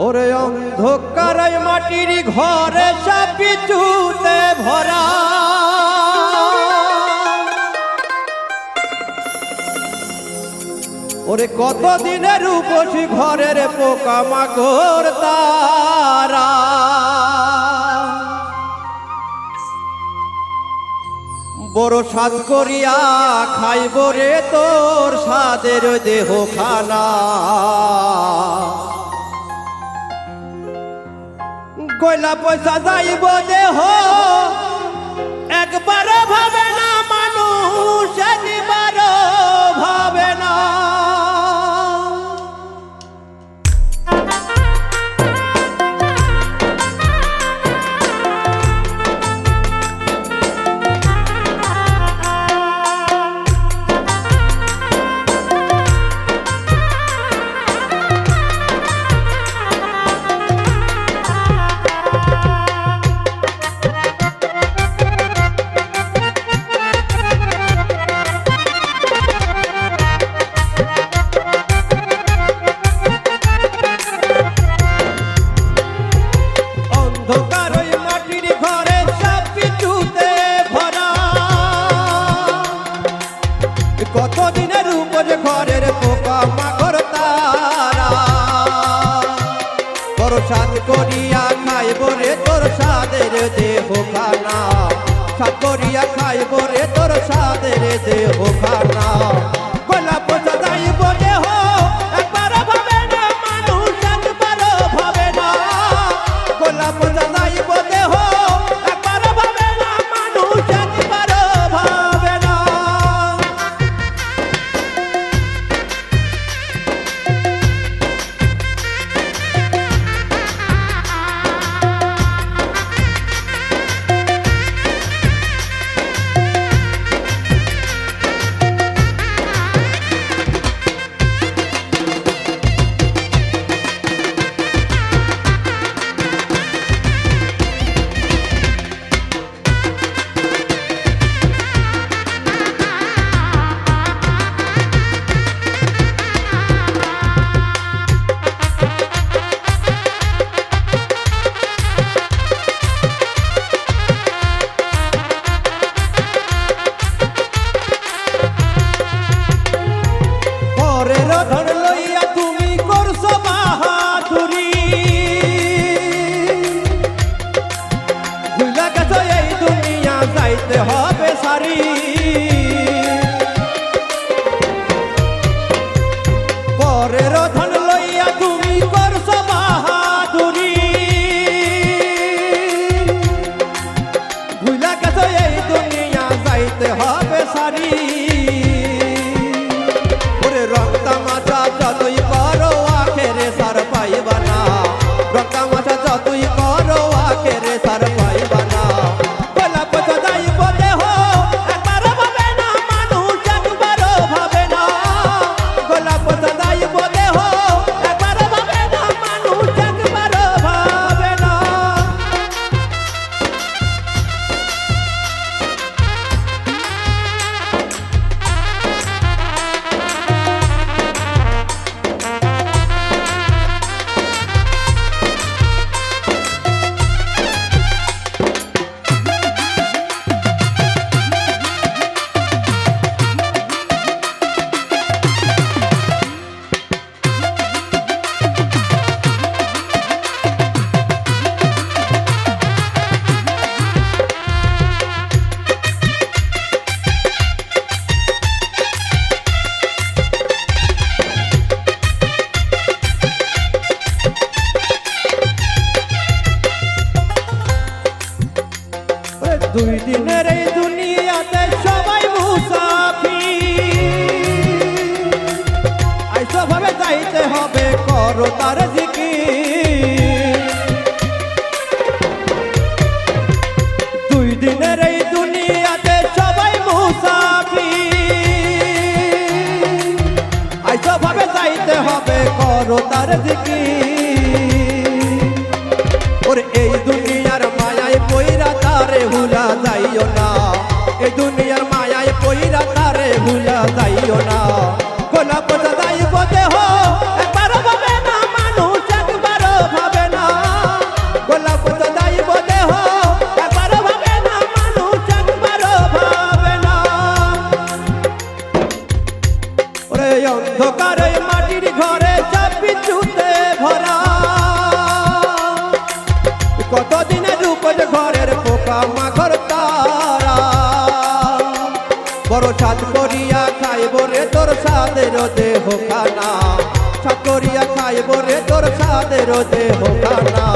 ওরে অন্ধকার মাটির ঘরে সাপিচুতে ভরা, ওরে কত দিনের উপসী ঘরের পোকা মাকড় তারা, বড় স্বাদ করিয়া খাইব রে তোর স্বাদের দেহ খানা। কইলা পয়সা যাইব দেহ একবার ভাবে না মানুষ, একবার ভাবে না। কতদিনের উপর ঘরের পোকা মাকড় তারা, বড় স্বাদ করিয়া খাইব রে তোর স্বাদের দেহ খানা, স্বাদ করিয়া খাইব রে তোর স্বাদের দেহ খানা। গলা পচা যাইব দেহ একবার ভাবে না মানুষ, একবার ভাবে না। গলা পচা যাইব দেহ একবার ভাবে না মানুষ, একবার ভাবে না। ধন লইয়া তুমি করছো বাহাদুরি, ভুলা গেছো এই দুনিয়া যাইতে হবে সারি। পরের ধন লইয়া তুমি করছো বাহাদুরি, ভুলা গেছো এই দুনিয়া যাইতে হবে সারি। রং তামাশা যতই করো আখেরে সার পাইবা না, রং তামাশা যতই করো আখেরে সার পাইবা না। গলা পচা যাইব দেহ একবার ভাবে না মানুষ, একবার ভাবে না। গলা পচা যাইব দেহ একবার ভাবে না মানুষ, একবার ভাবে না। দুই দিনের এই দুনিয়াতে সবাই মুসাফির, আইসো ভাবে যাইতে হবে করো তার জিকির। দুই দিনের এই দুনিয়াতে সবাই মুসাফির, আইসো ভাবে যাইতে হবে করো তার জিকির। ওরে এই দুনিয়ার মায়ায় পইরা তারে ভুলা যাইও না, এই দুনিয়ার মায়ায় পইরা তারে ভুলা যাইও না। গলা পচা যাইব দেহ একবার ভাবে না মানুষ, একবার ওই অন্ধকার ওই মাটির ঘরে সব বিদ্যুতে ভরা কতদিনের উপজ ঘরের পোকা মাকড় তারা বড় সাত করিয়া খাইব রে তোর সাদের দেহ খানা সাত করিয়া খাইব রে তোর সাদের দেহ খানা